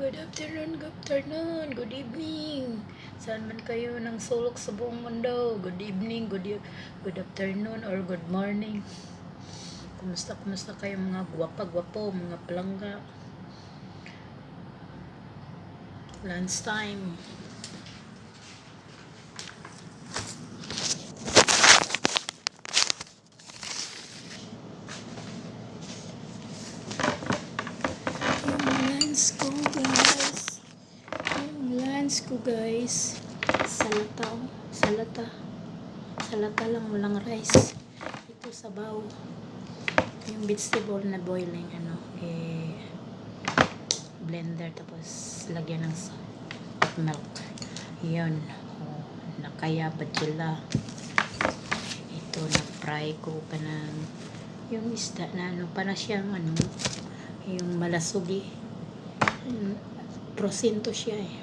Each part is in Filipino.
Good afternoon, good evening. Saan man kayo ng sulok sa buong mundo? Good evening, good afternoon, or good morning. Kumusta kayo mga gwapa-gwapo, mga palangga? Lunch time. Lunch ko guys, salata lang, walang rice. Ito sabaw, yung vegetable na boiling, blender, tapos lagyan ng milk. Yun, nakaya badjula. Ito, na-fry ko pa ng yung isda na para siyang yung malasugi. Prosinto siya eh.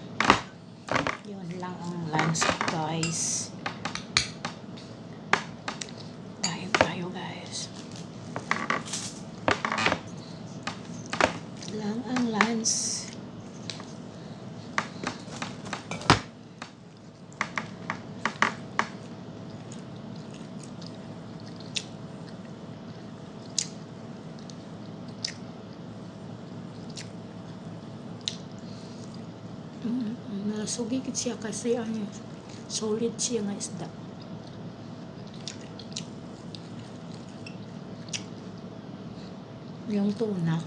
Yun lang ang lunch guys. Kain tayo guys. Lang ang lunch. Nalasugikit siya kasi solid siya nga isda. Yung tuna,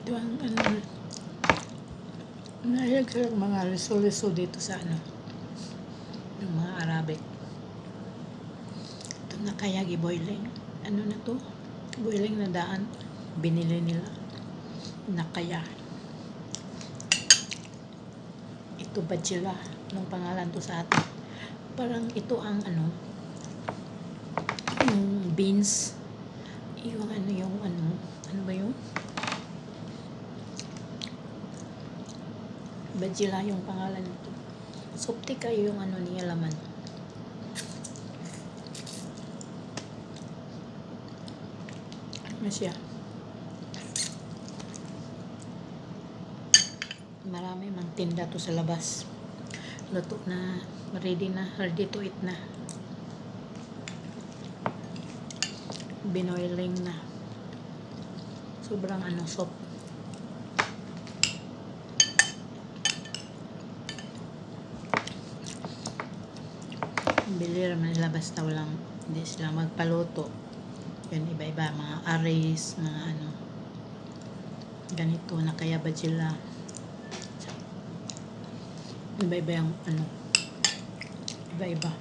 ito ang nahilig silang mga liso-liso dito sa yung mga Arabic. Ito na kaya giboiling. Na to? Boiling na daan. Binili nila. Na kaya. Ito badjila. Anong pangalan to sa atin? Parang ito ang yung beans. Yung ano ba yun? Badjila yung pangalan nito. Supti kayo yung niya laman. Siya. Marami mang tinda to sa labas. Luto na, ready to eat na. Binoiling na. Sobrang soft. Bili naman nila basta hindi sila magpaluto. Yun, iba-iba, mga aris, mga ganito na kaya badjila. Iba-iba yung iba-iba.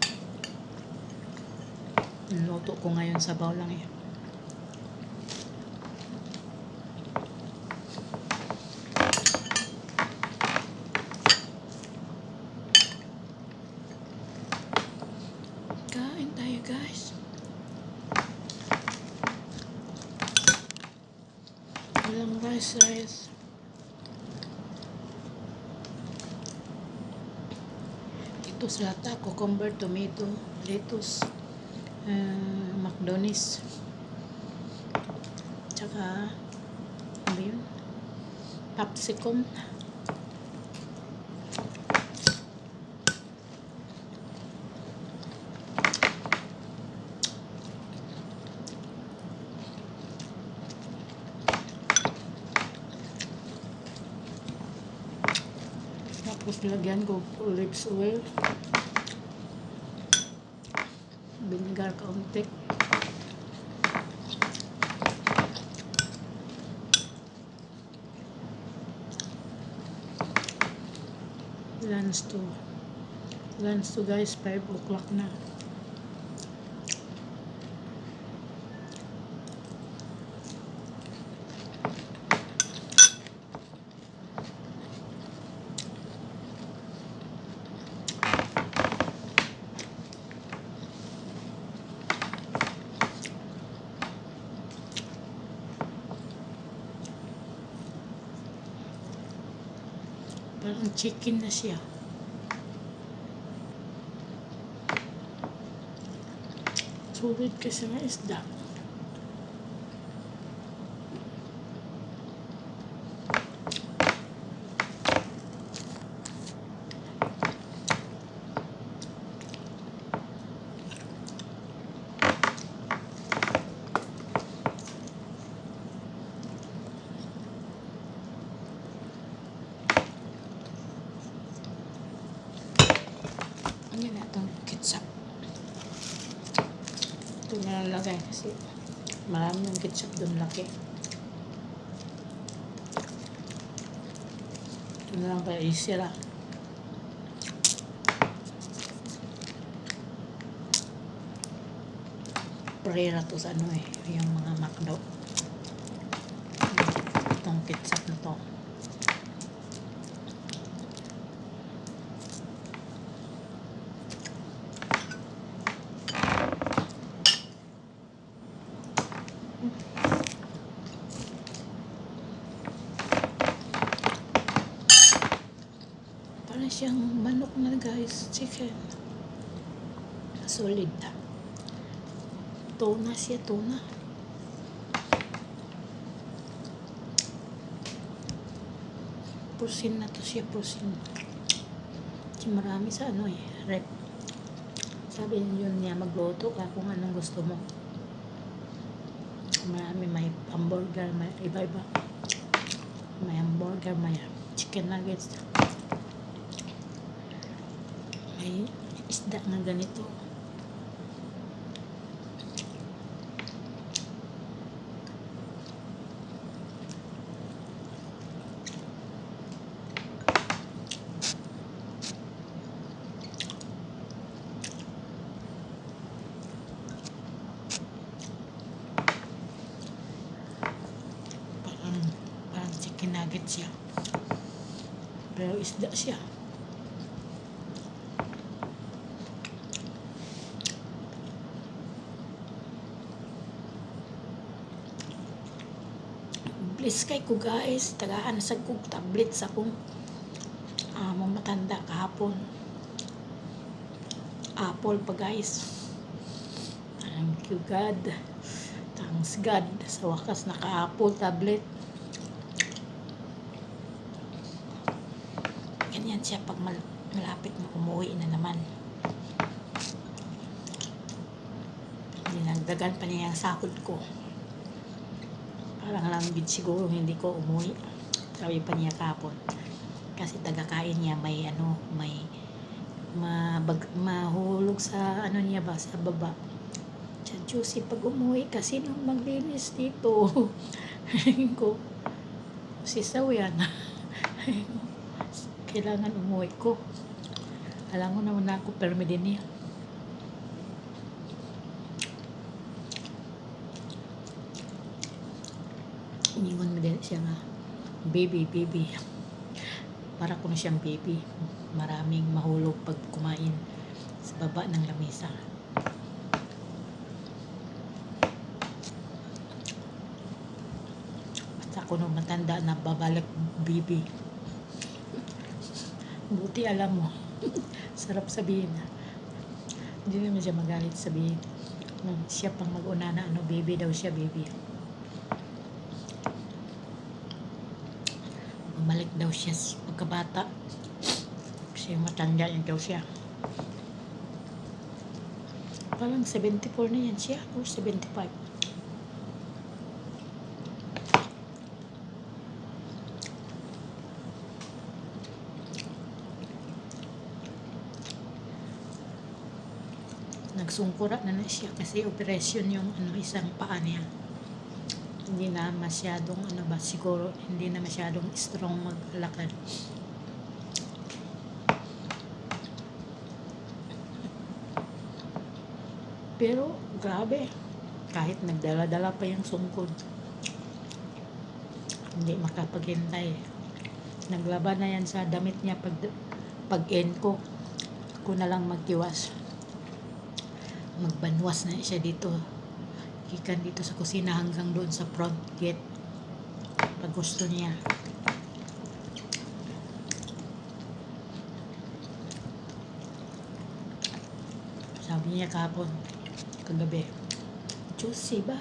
Niluto ko ngayon sabaw lang eh. Kain tayo guys. Walang rice. Ito salata, cucumber, tomato, lettuce, McDonald's, tsaka capsicum. Tapos lagyan ko olive oil, vinegar kaunti, lunch to guys, 5 o'clock na. Parang chicken na siya. Sulit kasi nga isda. Yan na itong ketchup. Ito na lang lagay kasi marami yung ketchup doon laki. Ito na lang kaya isira. Prera to sa ano yung mga McDo. Itong ketchup na to. Parang siyang manok na guys, chicken. Solid na. Tuna siya, tuna. Pusin na to siya, pusin. Kasi marami sa rep. Sabi niya magluto ka kung anong gusto mo. Marami, may hamburger, may iba-iba. May hamburger, may chicken nuggets. May isda na ganito. Parang chicken nuggets siya. Pero isda siya. Please kay ko guys, tagaan sa kog tablet sa kong mamatanda kahapon. Apple pa guys. Thank you God. Thanks God. Sa wakas naka-apple tablet. Ganyan siya pag malapit na umuwi na naman. Dinagdagan pa niya yung sahod ko. Parang lang din siguro hindi ko umuwi. Sabi pa niya kahapon. Kasi tagakain niya may mahulog sa niya ba sa baba. Siya juicy pag umuwi kasi nung maglinis dito. Ko si Sawian. Kailangan umuwi ko. Alam mo naman ako permi din niya. Iniwan mo din siya nga, baby. Para ko na siyang baby. Maraming mahulog pag kumain sa baba ng lamesa. Basta ako nung matanda na babalik baby. Buti alam mo. Sarap sabihin. Hindi naman siya magalit sabihin. Siya pang mag-una na baby daw siya, baby. Bumalik daw siya pagkabata. Kasi matanda yun daw siya. Parang 74 na yan siya. Or 75. Nagsungkura na siya kasi operasyon yung isang paa niya. Hindi na masyadong siguro hindi na masyadong strong maglakad. Pero grabe, kahit nagdala-dala pa yung sungkod, hindi makapaghintay. Naglaban na yan sa damit niya pag-end ko. Ako na lang magtiwas. Magbanwas na siya dito. Ikan dito sa kusina hanggang doon sa front gate. Pag gusto niya. Sabi niya kahapon, kagabi, juicy ba?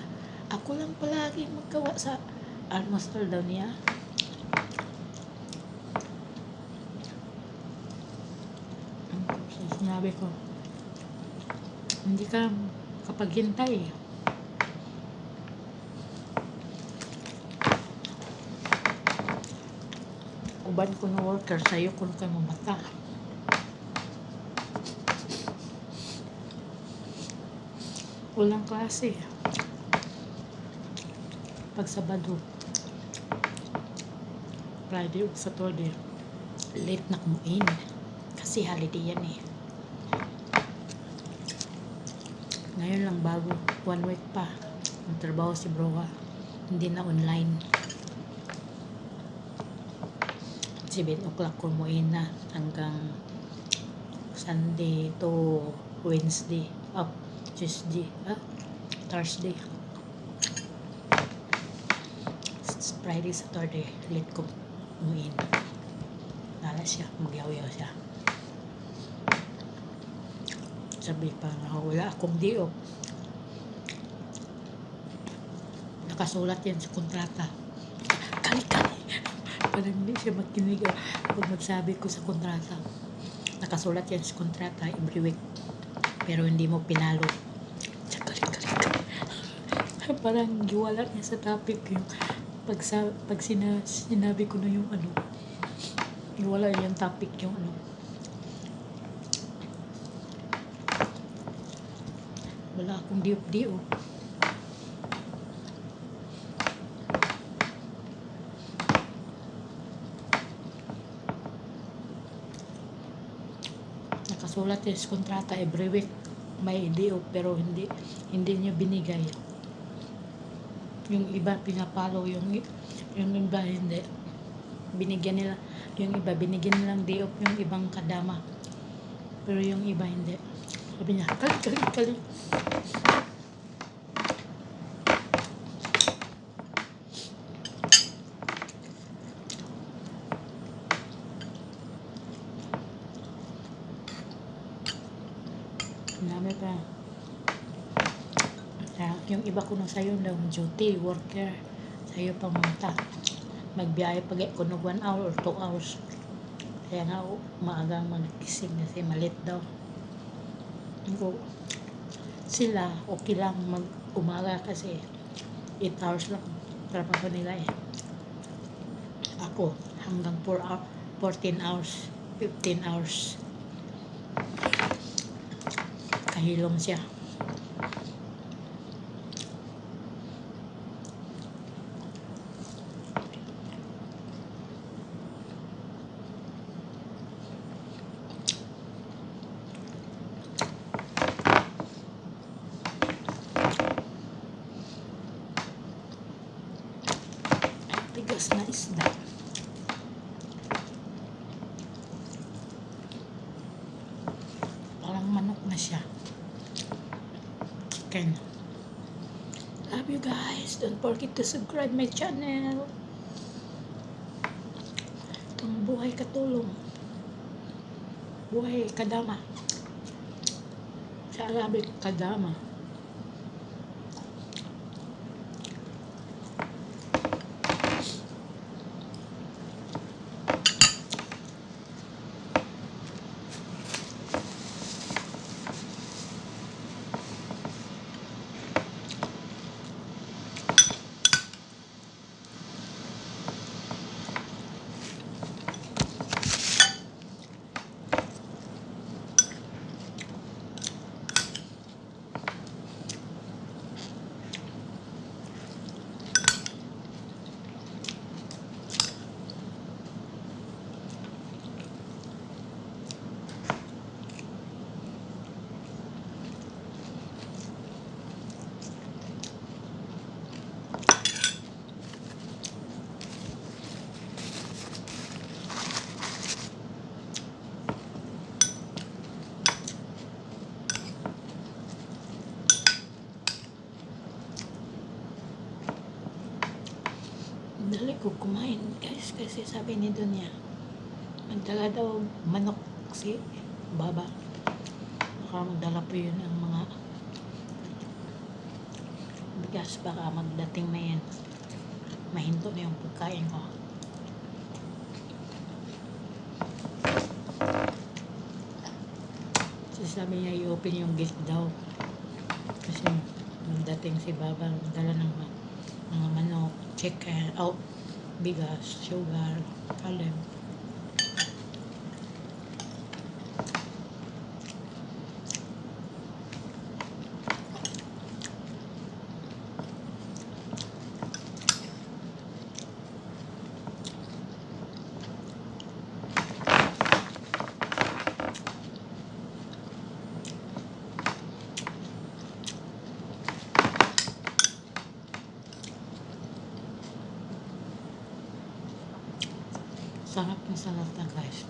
Ako lang palagi maggawa sa almusal daw niya. So, sinabi ko, hindi ka kapag hintay. Uban ko na worker, sa'yo kung kayo mamata. Walang klase. Pag Sabado, Friday o Saturday, late na kumuin. Kasi holiday yan eh. Ngayon lang bago, 1 week pa. Magtrabaho si Broha. Hindi na online. 7 o'clock kumuin na hanggang Sunday to Wednesday. Tuesday. Thursday. Friday, Saturday, late ko umuin. Nala siya, magyaw-yaw siya. Sabi pa nga, wala akong day-off. Nakasulat yan sa kontrata. Kali-kali. Parang hindi siya magkinig pag magsabi ko sa kontrata. Nakasulat yan sa kontrata every week. Pero hindi mo pinalo. Kali-kali. Parang giwala niya sa topic yung pag sinabi ko na yung ano, wala yung topic yung ano. Wala akong diop-diop. Nakasulat yung kontrata every week may diop pero hindi niya binigay. Yung iba pinapalo, yung iba hindi. Binigyan nila, yung iba binigyan nilang day off yung ibang kadama. Pero yung iba hindi. Sabi niya, kali. Sinabi pa, yung iba ko na sa'yo daw, duty, worker. Sa'yo pang mata. Magbiyahe pag ko ng 1 hour or 2 hours. Kaya nga maagang magkising kasi malit daw. Sila, okay lang mag-umaga kasi 8 hours lang trabaho nila eh. Ako, hanggang 14 hours, 15 hours. Kahilom siya. Tigas na isda. Parang manok na siya. Chicken. Love you guys. Don't forget to subscribe my channel. Itong buhay katulong. Buhay kadama. Sa Arabic, kadama. Dali ko kumain guys kasi sabi ni Dunya magdala daw manok si Baba. Baka magdala po yun ang mga bigas. Baka magdating na yan. Mahinto na yung pagkain ko. Kasi sabi niya i-open yung gate daw. Kasi magdating si Baba, dala ng mga manok, chicken, bigas, sugar, kalem. Sarap na guys.